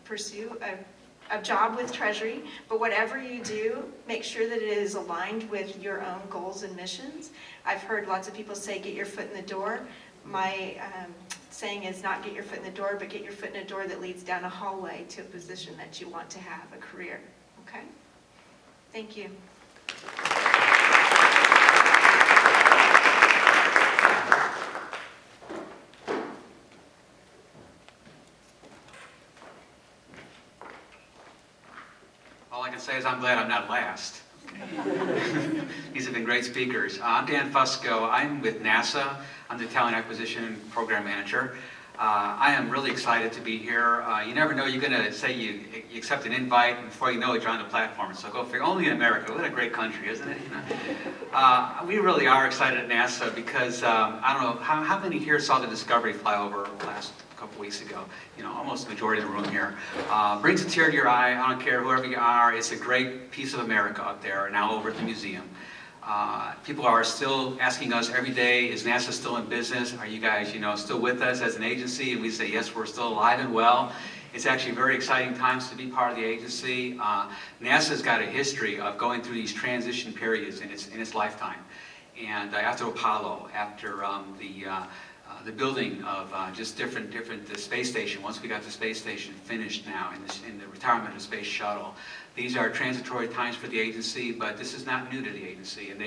pursue a job with Treasury, but whatever you do, make sure that it is aligned with your own goals and missions. I've heard lots of people say, get your foot in the door. My saying is not get your foot in the door, but get your foot in a door that leads down a hallway to a position that you want to have, a career. Okay? Thank you. All I can say is I'm glad I'm not last. These have been great speakers. I'm Dan Fusco. I'm with NASA. I'm the Talent Acquisition Program Manager. I am really excited to be here. You never know, you're going to say you accept an invite, and before you know it, you're on the platform. So go figure. Only in America. What a great country, isn't it? We really are excited at NASA because I don't know, how many here saw the Discovery fly over last couple weeks ago? You know, almost the majority of the room here. Brings a tear to your eye. I don't care whoever you are. It's a great piece of America up there, now over at the museum. People are still asking us every day, is NASA still in business? Are you guys, still with us as an agency? And we say, yes, we're still alive and well. It's actually very exciting times to be part of the agency. NASA's got a history of going through these transition periods in its lifetime. And after Apollo, after the building of just different the space station, once we got the space station finished now in the retirement of the space shuttle, these are transitory times for the agency, but this is not new to the agency. And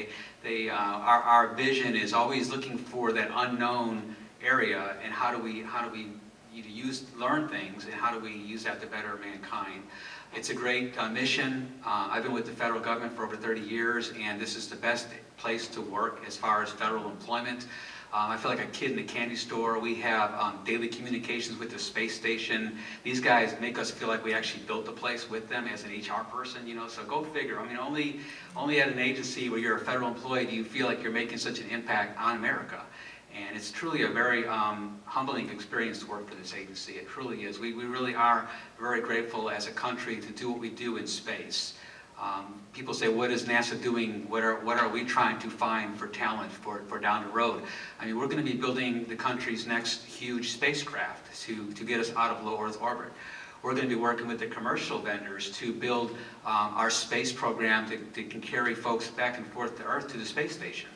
our vision is always looking for that unknown area, and how do we learn things, and how do we use that to better mankind. It's a great mission. I've been with the federal government for over 30 years, and this is the best place to work as far as federal employment. I feel like a kid in a candy store. We have daily communications with the space station. These guys make us feel like we actually built the place with them as an HR person, so go figure. I mean, only at an agency where you're a federal employee do you feel like you're making such an impact on America. And it's truly a very humbling experience to work for this agency. It truly is. We really are very grateful as a country to do what we do in space. People say, what is NASA doing? What are we trying to find for talent for down the road? I mean, we're going to be building the country's next huge spacecraft to get us out of low Earth orbit. We're going to be working with the commercial vendors to build our space program that can carry folks back and forth to Earth to the space station.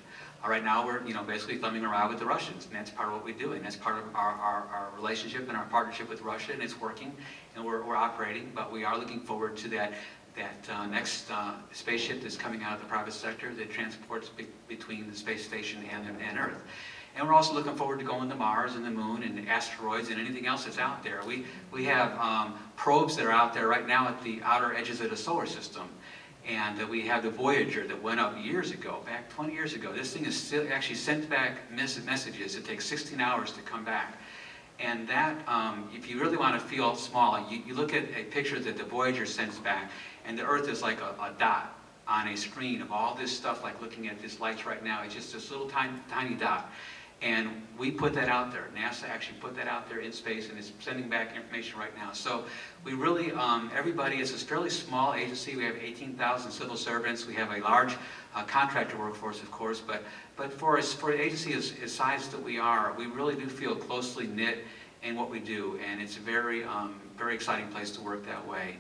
Right now we're basically thumbing around with the Russians, and that's part of what we do, and that's part of our relationship and our partnership with Russia, and it's working, and we're operating, but we are looking forward to that next spaceship that's coming out of the private sector that transports between the space station and Earth. And we're also looking forward to going to Mars and the Moon and asteroids and anything else that's out there. We have probes that are out there right now at the outer edges of the solar system. And we have the Voyager that went up years ago, back 20 years ago. This thing is still actually sent back messages. It takes 16 hours to come back. And that, if you really want to feel small, you look at a picture that the Voyager sends back, and the Earth is like a dot on a screen of all this stuff, like looking at these lights right now. It's just this little tiny dot. And we put that out there. NASA actually put that out there in space, and is sending back information right now. So we really, everybody, it's a fairly small agency. We have 18,000 civil servants. We have a large contractor workforce, of course, but for an agency as size that we are, we really do feel closely knit in what we do, and it's a very exciting place to work that way.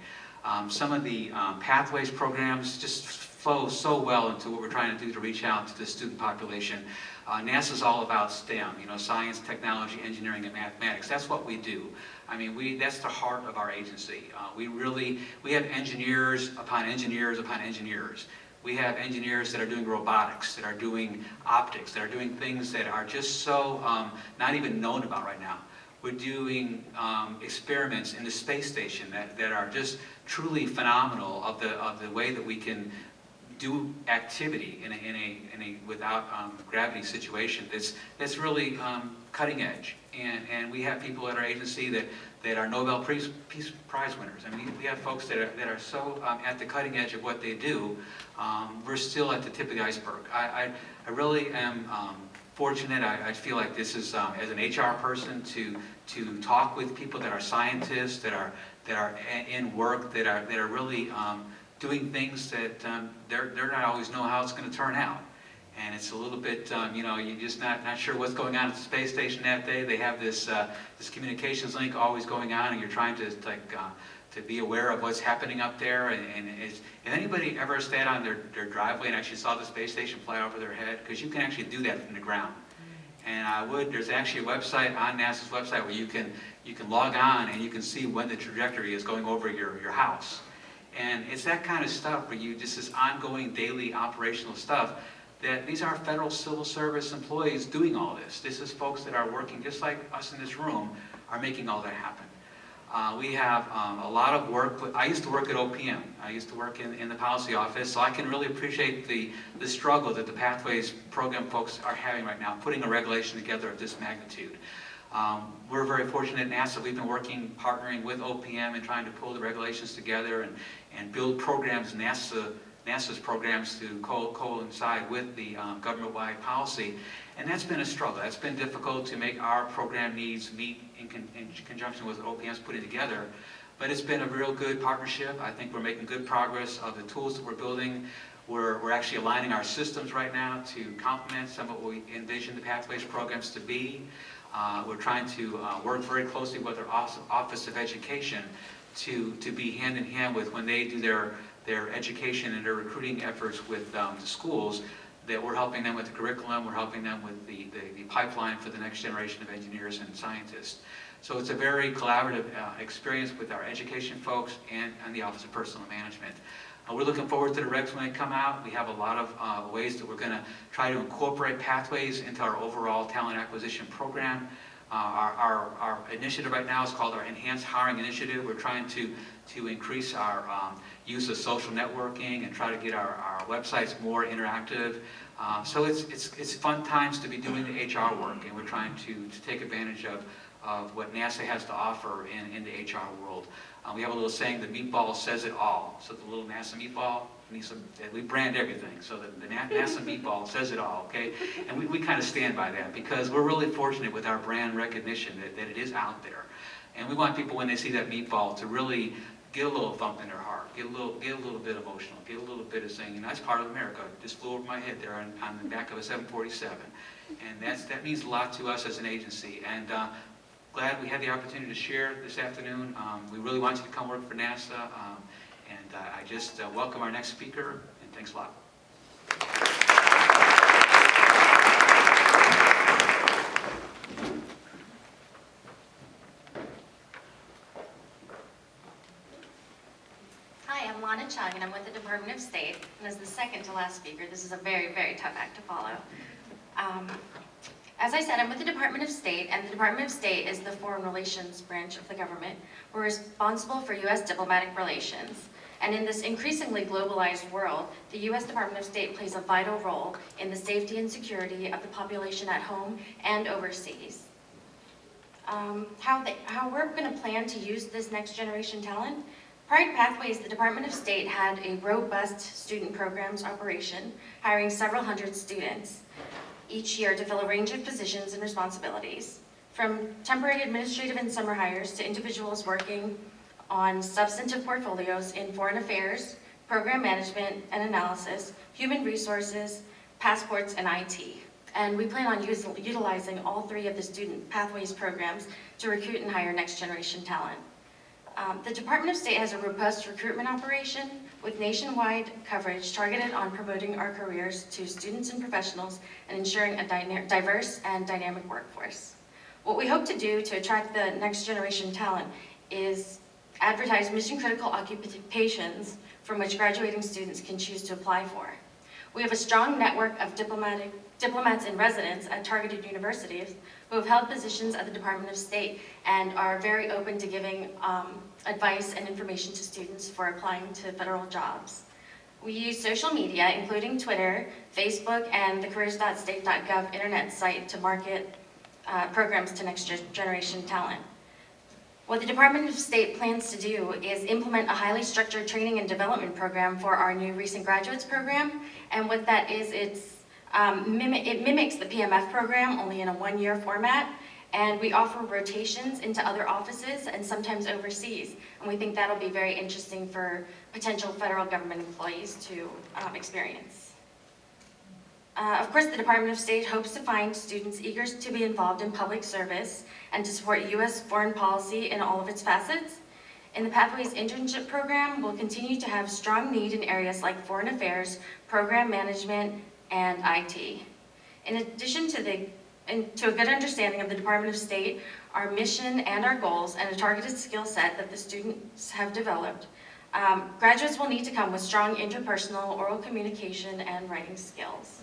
Some of the Pathways programs just flow so well into what we're trying to do to reach out to the student population. NASA's all about STEM, science, technology, engineering, and mathematics. That's what we do. I mean, that's the heart of our agency. We have engineers upon engineers upon engineers. We have engineers that are doing robotics, that are doing optics, that are doing things that are just so not even known about right now. We're doing experiments in the space station that are just truly phenomenal of the way that we can do activity in a without gravity situation that's really cutting edge. And we have people at our agency that are Nobel Peace Prize winners. I mean, we have folks that are so at the cutting edge of what they do. We're still at the tip of the iceberg. I really am fortunate. I feel like this is as an HR person to talk with people that are scientists, that are in work, that are really doing things that they're not always know how it's going to turn out. And it's a little bit, you're just not sure what's going on at the space station that day. They have this communications link always going on, and you're trying to to be aware of what's happening up there. And anybody ever stayed on their driveway and actually saw the space station fly over their head? Because you can actually do that from the ground. And there's actually a website on NASA's website where you can log on and you can see when the trajectory is going over your house. And it's that kind of stuff where this ongoing daily operational stuff, that these are federal civil service employees doing all this. This is folks that are working just like us in this room, are making all that happen. We have a lot of work. I used to work at OPM. I used to work in the policy office, so I can really appreciate the struggle that the Pathways program folks are having right now, putting a regulation together of this magnitude. We're very fortunate at NASA. We've been partnering with OPM and trying to pull the regulations together and build programs, NASA's programs, to coincide with the government-wide policy. And that's been a struggle. That's been difficult to make our program needs meet in conjunction with what OPM's putting together. But it's been a real good partnership. I think we're making good progress of the tools that we're building. We're actually aligning our systems right now to complement some of what we envision the Pathways programs to be. We're trying to work very closely with our Office of Education to be hand in hand with when they do their education and their recruiting efforts with the schools, that we're helping them with the curriculum, we're helping them with the pipeline for the next generation of engineers and scientists. So it's a very collaborative experience with our education folks and the Office of Personnel Management. We're looking forward to the regs when they come out. We have a lot of ways that we're going to try to incorporate Pathways into our overall talent acquisition program. Our initiative right now is called our Enhanced Hiring Initiative. We're trying to increase our use of social networking and try to get our websites more interactive. So it's fun times to be doing the HR work, and we're trying to take advantage of what NASA has to offer in the HR world. We have a little saying, the meatball says it all. So the little NASA meatball, we brand everything. So the NASA meatball says it all, okay? And we kind of stand by that because we're really fortunate with our brand recognition that it is out there. And we want people, when they see that meatball, to really get a little thump in their heart, get a little bit emotional, get a little bit of saying, that's part of America. It just flew over my head there on the back of a 747. And that means a lot to us as an agency. And glad we had the opportunity to share this afternoon. We really want you to come work for NASA. And I just welcome our next speaker, and thanks a lot. Hi, I'm Lana Chung, and I'm with the Department of State. And as the second to last speaker, this is a very, very tough act to follow. As I said, I'm with the Department of State, and the Department of State is the foreign relations branch of the government. We're responsible for U.S. diplomatic relations. And in this increasingly globalized world, the U.S. Department of State plays a vital role in the safety and security of the population at home and overseas. How we're going to plan to use this next generation talent? Prior to Pathways, the Department of State had a robust student programs operation, hiring several hundred students each year to fill a range of positions and responsibilities, from temporary administrative and summer hires to individuals working on substantive portfolios in foreign affairs, program management and analysis, human resources, passports, and IT. And we plan on utilizing all three of the Student Pathways programs to recruit and hire next generation talent. The Department of State has a robust recruitment operation with nationwide coverage targeted on promoting our careers to students and professionals and ensuring a diverse and dynamic workforce. What we hope to do to attract the next generation talent is advertise mission-critical occupations from which graduating students can choose to apply for. We have a strong network of diplomats in residence at targeted universities who have held positions at the Department of State and are very open to giving advice and information to students for applying to federal jobs. We use social media, including Twitter, Facebook, and the careers.state.gov internet site to market programs to next generation talent. What the Department of State plans to do is implement a highly structured training and development program for our new recent graduates program. And what that is, it mimics the PMF program, only in a one-year format. And we offer rotations into other offices and sometimes overseas. And we think that'll be very interesting for potential federal government employees to experience. Of course, the Department of State hopes to find students eager to be involved in public service and to support U.S. foreign policy in all of its facets. In the Pathways internship program, we'll continue to have strong need in areas like foreign affairs, program management, and IT. In addition to a good understanding of the Department of State, our mission and our goals, and a targeted skill set that the students have developed, graduates will need to come with strong interpersonal, oral communication, and writing skills.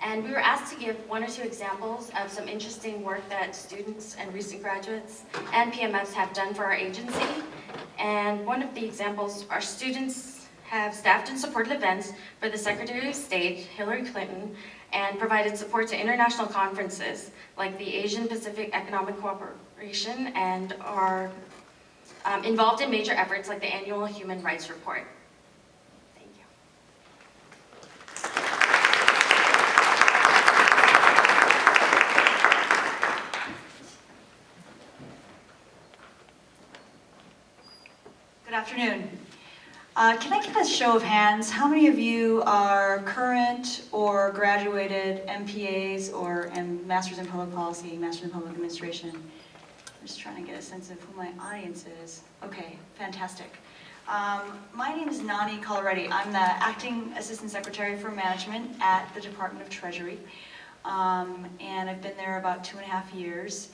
And we were asked to give 1 or 2 examples of some interesting work that students and recent graduates and PMFs have done for our agency. And one of the examples, our students have staffed and supported events for the Secretary of State, Hillary Clinton, and provided support to international conferences like the Asian Pacific Economic Cooperation, and are involved in major efforts like the annual Human Rights Report. Thank you. Good afternoon. Can I get a show of hands? How many of you are current or graduated MPAs or Masters in Public Policy, Masters in Public Administration? I'm just trying to get a sense of who my audience is. Okay, fantastic. My name is Nani Coloretti. I'm the Acting Assistant Secretary for Management at the Department of Treasury. And I've been there about 2.5 years.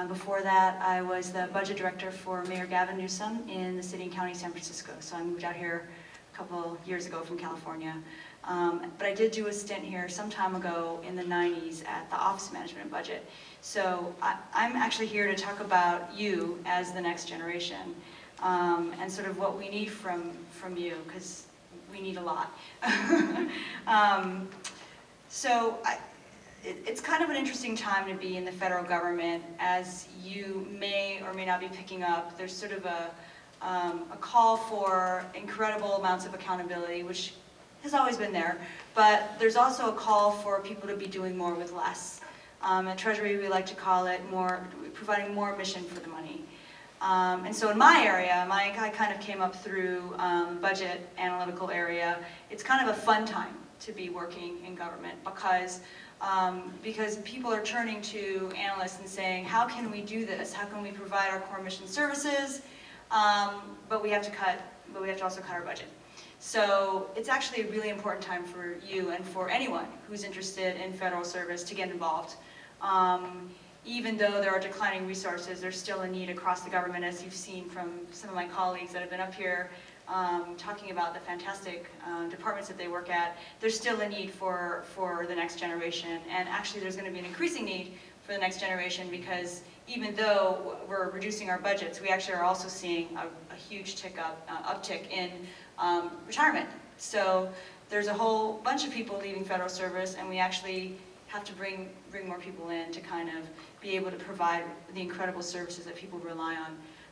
Before that, I was the budget director for Mayor Gavin Newsom in the city and county of San Francisco. So I moved out here a couple years ago from California. But I did do a stint here some time ago in the 90s at the Office of Management and Budget. So I'm actually here to talk about you as the next generation and sort of what we need from you, because we need a lot. It's kind of an interesting time to be in the federal government, as you may or may not be picking up. There's sort of a call for incredible amounts of accountability, which has always been there, but there's also a call for people to be doing more with less. At Treasury, we like to call it providing more mission for the money. And so in my area, I kind of came up through budget analytical area. It's kind of a fun time to be working in government because people are turning to analysts and saying, how can we do this? How can we provide our core mission services? But we have to also cut our budget. So it's actually a really important time for you and for anyone who's interested in federal service to get involved. Even though there are declining resources, there's still a need across the government, as you've seen from some of my colleagues that have been up here talking about the fantastic departments that they work at. There's still a need for the next generation, and actually there's going to be an increasing need for the next generation, because even though we're reducing our budgets, we actually are also seeing a huge uptick in retirement. So there's a whole bunch of people leaving federal service, and we actually have to bring more people in to kind of be able to provide the incredible services that people rely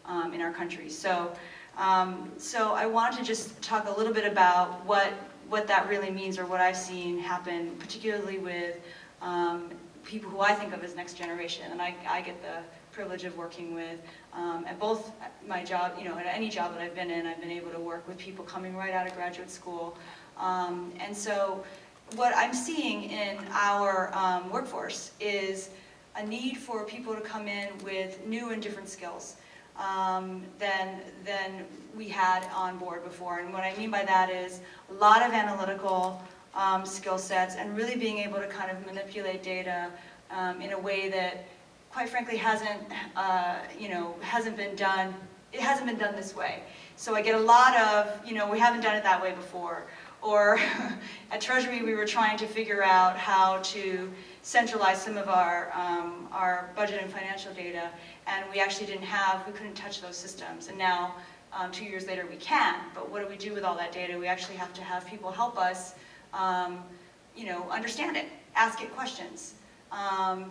on in our country. So I wanted to just talk a little bit about what that really means, or what I've seen happen, particularly with people who I think of as next generation. And I get the privilege of working with, at both my job, at any job that I've been in, I've been able to work with people coming right out of graduate school. And so what I'm seeing in our workforce is a need for people to come in with new and different skills than we had on board before. And what I mean by that is a lot of analytical skill sets, and really being able to kind of manipulate data in a way that, quite frankly, hasn't been done. It hasn't been done this way. So I get a lot of, we haven't done it that way before. Or at Treasury, we were trying to figure out how to centralize some of our budget and financial data, and we actually we couldn't touch those systems. And now, 2 years later, we can. But what do we do with all that data? We actually have to have people help us, understand it, ask it questions,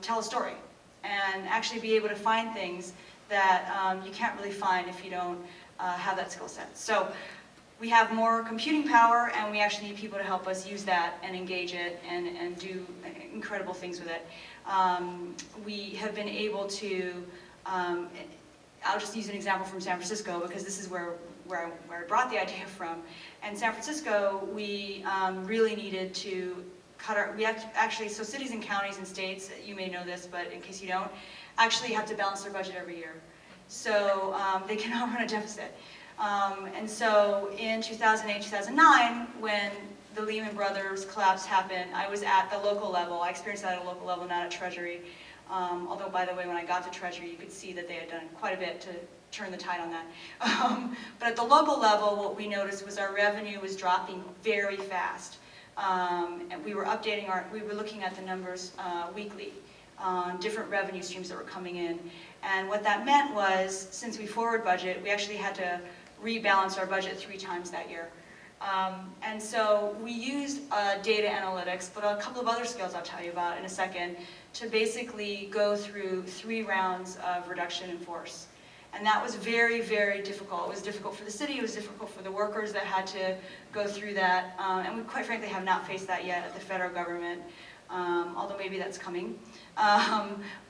tell a story, and actually be able to find things that you can't really find if you don't have that skill set. So we have more computing power, and we actually need people to help us use that and engage it and do incredible things with it. We have been able to, I'll just use an example from San Francisco, because this is where I brought the idea from. In San Francisco, we really needed to we have to actually, so cities and counties and states, you may know this, but in case you don't, actually have to balance their budget every year. So they cannot run a deficit. And so in 2008, 2009, when the Lehman Brothers collapse happened, I was at the local level. I experienced that at a local level, not at Treasury. Although, by the way, when I got to Treasury, you could see that they had done quite a bit to turn the tide on that. But at the local level, what we noticed was our revenue was dropping very fast. And we were looking at the numbers weekly on different revenue streams that were coming in. And what that meant was, since we forward budget, we actually had to rebalance our budget 3 times that year. And so we used data analytics, but a couple of other skills I'll tell you about in a second, to basically go through 3 rounds of reduction in force. And that was very, very difficult. It was difficult for the city, it was difficult for the workers that had to go through that. And we quite frankly have not faced that yet at the federal government, although maybe that's coming.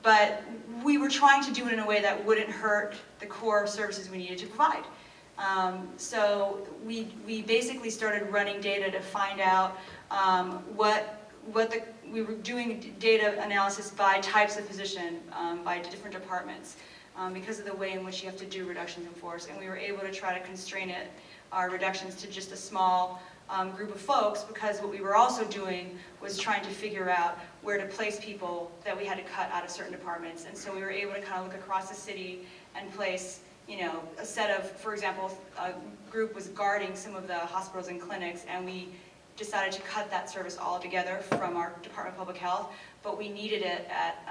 But we were trying to do it in a way that wouldn't hurt the core services we needed to provide. So we basically started running data to find out we were doing data analysis by types of position, by different departments, because of the way in which you have to do reductions in force. And we were able to try to constrain our reductions to just a small group of folks, because what we were also doing was trying to figure out where to place people that we had to cut out of certain departments. And so we were able to kind of look across the city and place, a set of, for example, a group was guarding some of the hospitals and clinics, and we decided to cut that service altogether from our Department of Public Health, but we needed it at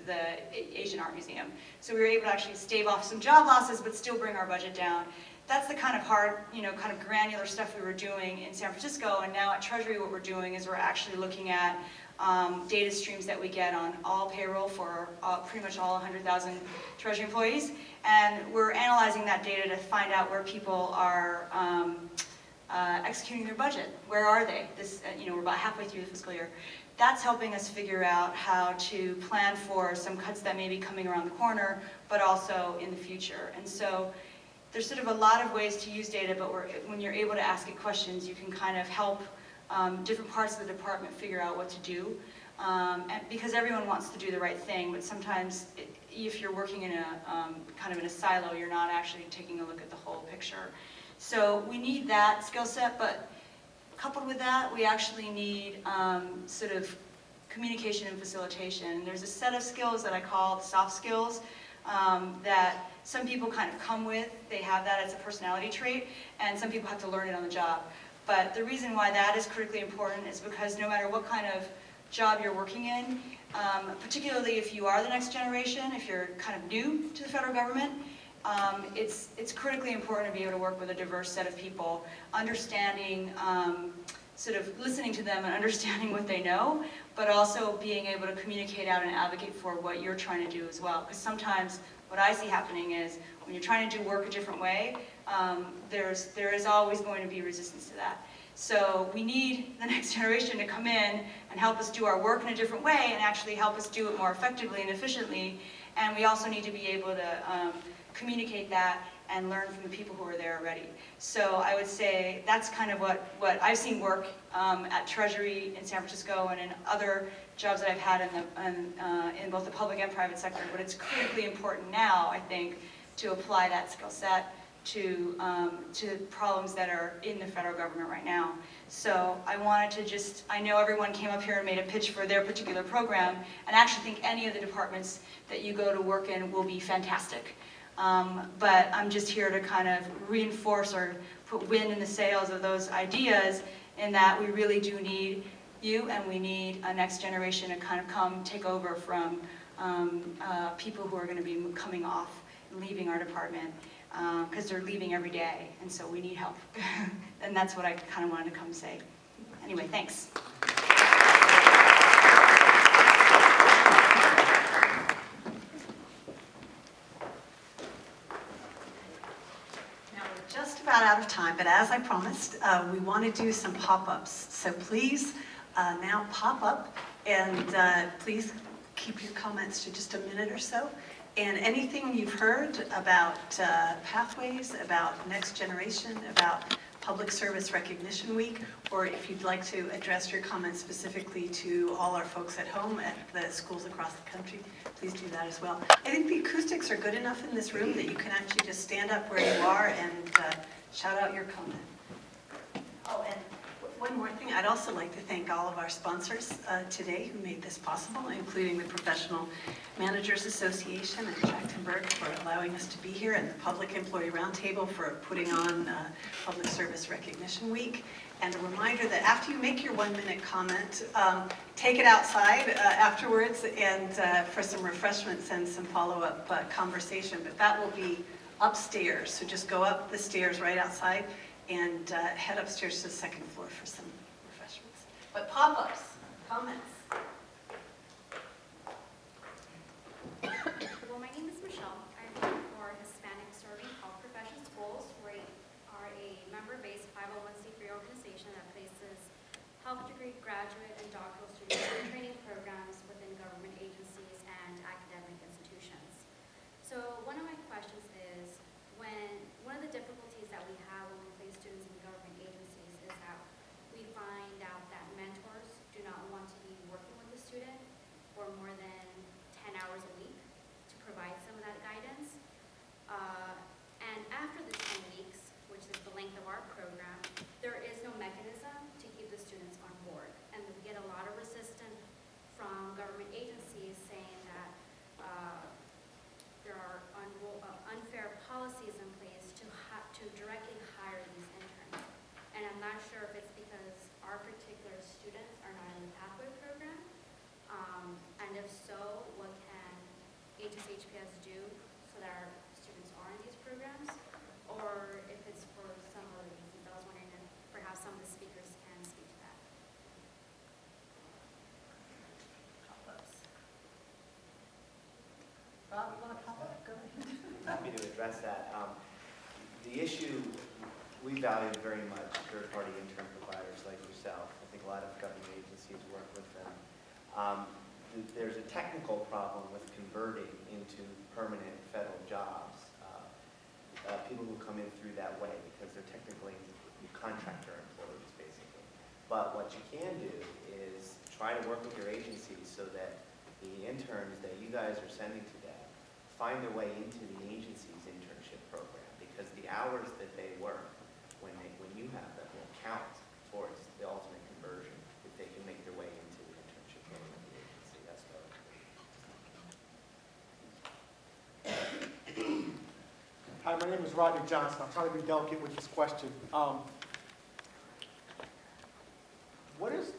the Asian Art Museum. So we were able to actually stave off some job losses, but still bring our budget down. That's the kind of hard, kind of granular stuff we were doing in San Francisco, and now at Treasury what we're doing is we're actually looking at data streams that we get on all payroll for pretty much all 100,000 Treasury employees, and we're analyzing that data to find out where people are executing their budget. Where are they? We're about halfway through the fiscal year. That's helping us figure out how to plan for some cuts that may be coming around the corner, but also in the future. And so there's sort of a lot of ways to use data, but when you're able to ask it questions, you can kind of help different parts of the department figure out what to do. And because everyone wants to do the right thing, but sometimes if you're working in a kind of in a silo, you're not actually taking a look at the whole picture. So we need that skill set, but coupled with that, we actually need sort of communication and facilitation. There's a set of skills that I call the soft skills that some people kind of come with. They have that as a personality trait, and some people have to learn it on the job. But the reason why that is critically important is because no matter what kind of job you're working in, particularly if you are the next generation, if you're kind of new to the federal government, it's critically important to be able to work with a diverse set of people, understanding, sort of listening to them and understanding what they know, but also being able to communicate out and advocate for what you're trying to do as well. Because sometimes what I see happening is when you're trying to do work a different way, there is always going to be resistance to that. So we need the next generation to come in and help us do our work in a different way and actually help us do it more effectively and efficiently. And we also need to be able to communicate that and learn from the people who are there already. So I would say that's kind of what I've seen work at Treasury in San Francisco and in other jobs that I've had in both the public and private sector. But it's critically important now, I think, to apply that skill set to problems that are in the federal government right now. So I wanted to I know everyone came up here and made a pitch for their particular program, and I actually think any of the departments that you go to work in will be fantastic. But I'm just here to kind of reinforce or put wind in the sails of those ideas, in that we really do need you, and we need a next generation to kind of come take over from people who are going to be coming off and leaving our department, because they're leaving every day, and so we need help. And that's what I kind of wanted to come say. Anyway, thanks. Just about out of time, but as I promised, we want to do some pop-ups. So please now pop up, and please keep your comments to just a minute or so. And anything you've heard about pathways, about next generation, about Public Service Recognition Week, or if you'd like to address your comments specifically to all our folks at home at the schools across the country, please do that as well. I think the acoustics are good enough in this room that you can actually just stand up where you are and shout out your comment. Oh, and one more thing, I'd also like to thank all of our sponsors today who made this possible, including the Professional Managers Association and Trachtenberg for allowing us to be here, and the Public Employee Roundtable for putting on Public Service Recognition Week. And a reminder that after you make your 1-minute comment, take it outside afterwards and for some refreshments and some follow-up conversation. But that will be upstairs, so just go up the stairs right outside and head upstairs to the second floor for some refreshments. But pop-ups, comments. Well, my name is Michelle. I work for Hispanic Serving Health Profession Schools. We are a member-based 501c3 organization that places health degree, graduate, and doctoral students in training programs within government agencies and academic institutions. So one of my questions is, one of the difficulties that we have when we place students in government agencies is that we find out that mentors do not want to be working with the student for more than 10 hours a week to provide some of that guidance. And after the 10 weeks, which is the length of our program, there is no mechanism to keep the students on board. And we get a lot of resistance from government agencies saying that there are unfair policies in place to directly hire these interns. And I'm not sure if it's because our particular students are not in the pathway program. And if so, what can HSHPS do so that our students are in these programs? Or if it's for some other reasons. I was wondering if perhaps some of the speakers can speak to that. Rob, you want to pop up? Go ahead. Happy to address that. The issue, we value very much third-party intern providers like yourself. I think a lot of government agencies work with them. There's a technical problem with converting into permanent federal jobs. People who come in through that way because they're technically contractor employees, basically. But what you can do is try to work with your agencies so that the interns that you guys are sending to them find their way into the agency's internship program, because the hours that they work when you have them will count towards the ultimate conversion if they can make their way into the internship program of the agency. That's what Hi, my name is Rodney Johnson. I'm trying to be delicate with this question.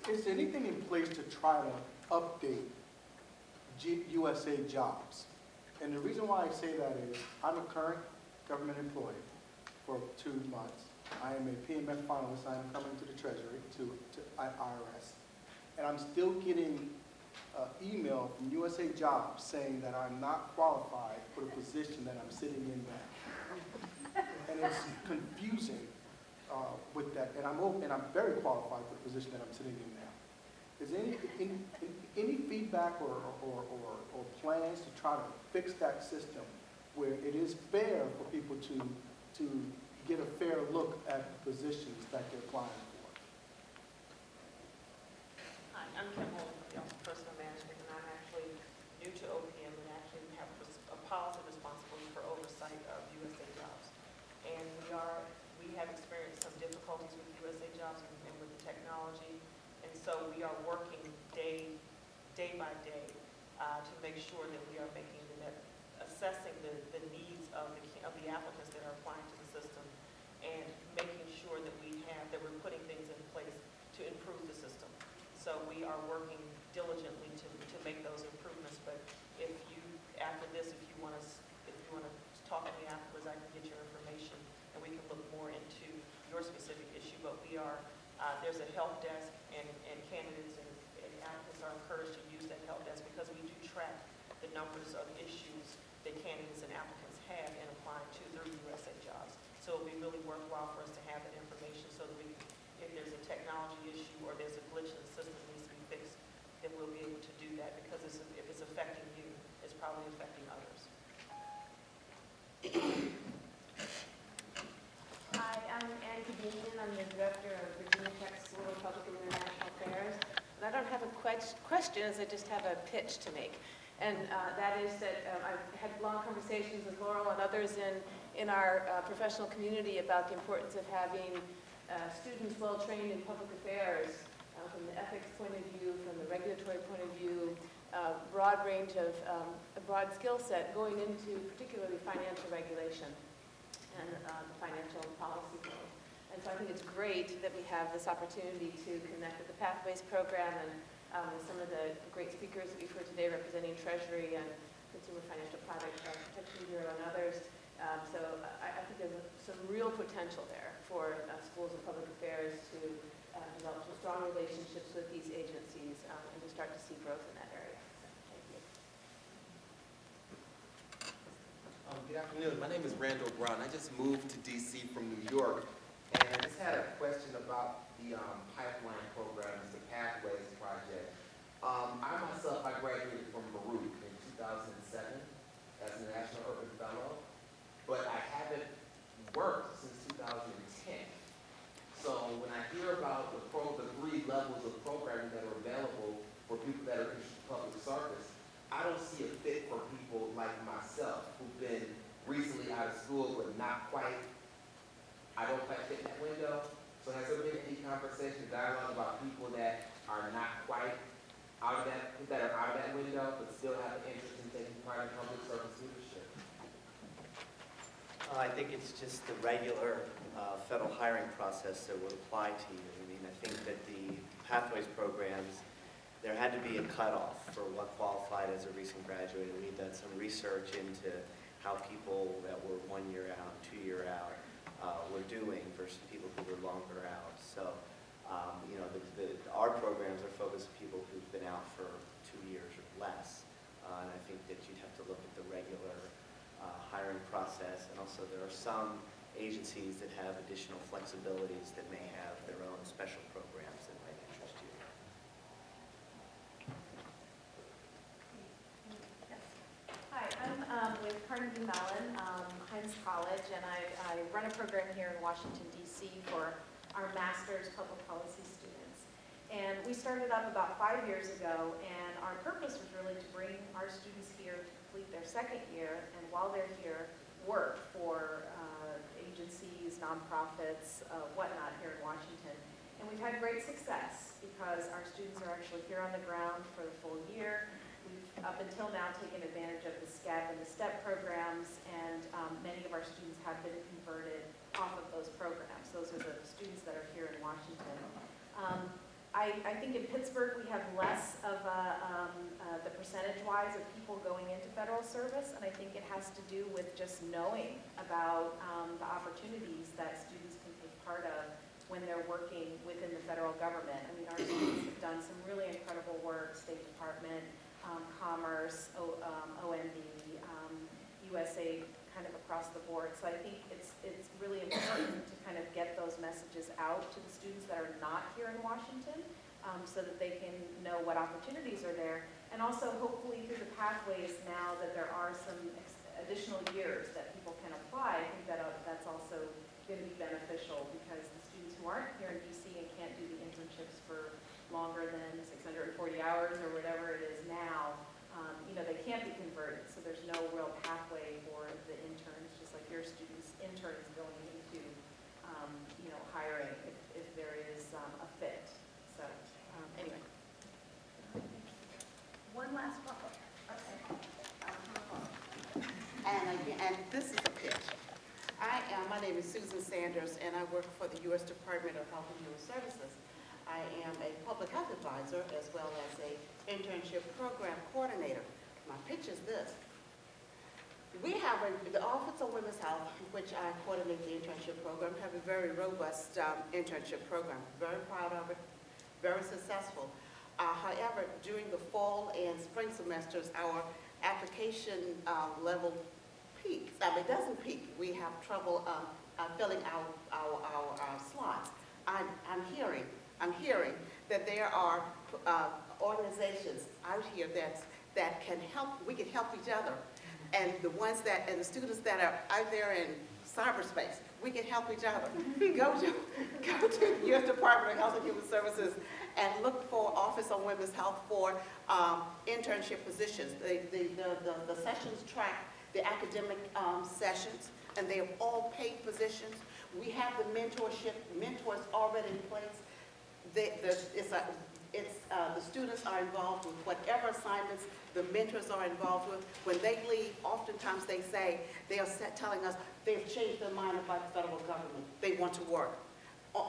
Is there anything in place to try to update USA jobs? And the reason why I say that is I'm a current government employee for 2 months. I am a PMF finalist. I am coming to the Treasury, to IRS. And I'm still getting email from USA Jobs saying that I'm not qualified for the position that I'm sitting in now. And it's confusing with that. And I'm very qualified for the position that I'm sitting in now. Is there any feedback or plans to try to fix that system where it is fair for people to get a fair look at the positions that they're applying for? Hi, I'm Kim Holden from the Office of Personnel Management, and I'm actually new to OPM and actually have a policy responsibility for oversight of USA Jobs. And we have experienced some difficulties with USA Jobs and with the technology, and so we are working day by day to make sure that we are assessing the needs of the applicants that are applying to the system, and making sure that we're putting things in place to improve the system. So we are working diligently to make those improvements. But after this, if you want to talk to me afterwards, I can get your information and we can look more into your specific issue. But there's a help desk, and candidates and applicants are encouraged to use that help desk because we do track the numbers of issues that candidates and applicants have in applying through USA Jobs. So it'll be really worthwhile for us to have that information so that if there's a technology issue or there's a glitch in the system that needs to be fixed, then we'll be able to do that, because if it's affecting you, it's probably affecting others. Hi, I'm Annie Nathan. I'm the director of Virginia Tech School of Public and International Affairs. And I don't have a questions, I just have a pitch to make. And that is that I've had long conversations with Laurel and others in our professional community about the importance of having students well-trained in public affairs from the ethics point of view, from the regulatory point of view, broad range of, a broad skill set going into particularly financial regulation and the financial policy field. And so I think it's great that we have this opportunity to connect with the Pathways program and with some of the great speakers that we've heard today representing Treasury and Consumer Financial Product Protection Bureau and others. So I think there's some real potential there for schools and public affairs to develop some strong relationships with these agencies and to start to see growth in that area. So, thank you. Good afternoon. My name is Randall Brown. I just moved to DC from New York, and I just had a question about the pipeline programs, the Pathways project. I myself, I graduated from Baruch in 2007 as a National Urban Fellow, but I haven't worked since 2010. So when I hear about the 3 levels of programming that are available for people that are interested in public service, I don't see a fit for people like myself who've been recently out of school but not quite, I don't quite fit in that window. So has there been any conversation, dialogue about people that are not quite out of that window but still have an interest in taking part in public service leadership? I think it's just the regular federal hiring process that would apply to you. I mean, I think that the Pathways programs, there had to be a cutoff for what qualified as a recent graduate. And we've done some research into how people that were 1 year out, 2 year out were doing versus people who were longer out. So, you know, our programs are focused on people who've been out for 2 years or less. And I think that you'd have to look at the regular hiring process. And also there are some agencies that have additional flexibilities that may have their own special programs that might interest you. Hi, I'm with Carnegie Mellon, Heinz College, and I run a program here in Washington, D.C. for our master's public policy students. And we started up about 5 years ago, and our purpose was really to bring our students here to complete their second year, and while they're here, work for agencies, nonprofits, whatnot here in Washington. And we've had great success because our students are actually here on the ground for the full year. We've up until now taken advantage of the SCEP and the STEP programs, and many of our students have been converted off of those programs. Those are the students that are here in Washington. I think in Pittsburgh we have less of the percentage-wise of people going into federal service, and I think it has to do with just knowing about the opportunities that students can take part of when they're working within the federal government. I mean, our students have done some really incredible work, State Department, Commerce, OMB, USAID, kind of across the board. So I think it's really important to kind of get those messages out to the students that are not here in Washington so that they can know what opportunities are there. And also hopefully through the Pathways, now that there are some additional years that people can apply, I think that that's also going to be beneficial because the students who aren't here in DC and can't do the internships for longer than 640 hours or whatever it is now, you know, they can't be converted, so there's no real pathway for the interns, just like your students, interns going into, you know, hiring if there is a fit. So, anyway. One last pop-up. And this is a pitch. My name is Susan Sanders, and I work for the U.S. Department of Health and Human Services. I am a public health advisor as well as a internship program coordinator. My pitch is this. We have the Office of Women's Health, which I coordinate the internship program, have a very robust internship program. Very proud of it, very successful. However, during the fall and spring semesters, our application level peaks. It doesn't peak. We have trouble filling out our slots. I'm hearing that there are organizations out here that can help. We can help each other, and the students that are out there in cyberspace, we can help each other. Go to U.S. Department of Health and Human Services and look for Office on Women's Health for internship positions. The sessions track the academic sessions, and they are all paid positions. We have the mentorship, mentors already in place. The students are involved with whatever assignments the mentors are involved with. When they leave, oftentimes they say, they are telling us they've changed their mind about the federal government. They want to work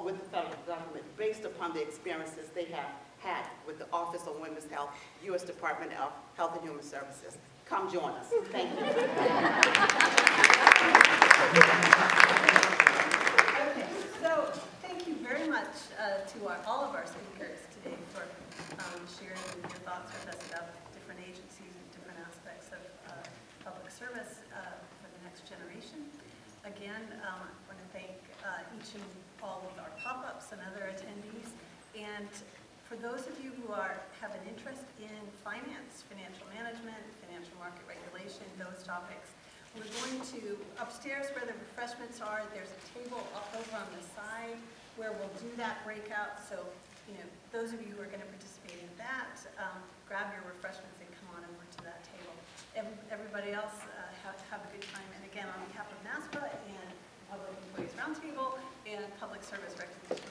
with the federal government based upon the experiences they have had with the Office on Women's Health, U.S. Department of Health and Human Services. Come join us. Thank you. Okay, so thank you very much to all of our speakers today for sharing your thoughts with us about different agencies and different aspects of public service for the next generation. Again, I want to thank each and all of our pop-ups and other attendees. And for those of you who have an interest in finance, financial management, financial market regulation, those topics, we're going to, upstairs where the refreshments are, there's a table up over on the side where we'll do that breakout. So, those of you who are going to participate in that, grab your refreshments and come on over to that table. Everybody else, have a good time. And again, on behalf of NASPA and Public Employees Roundtable and Public Service Recognition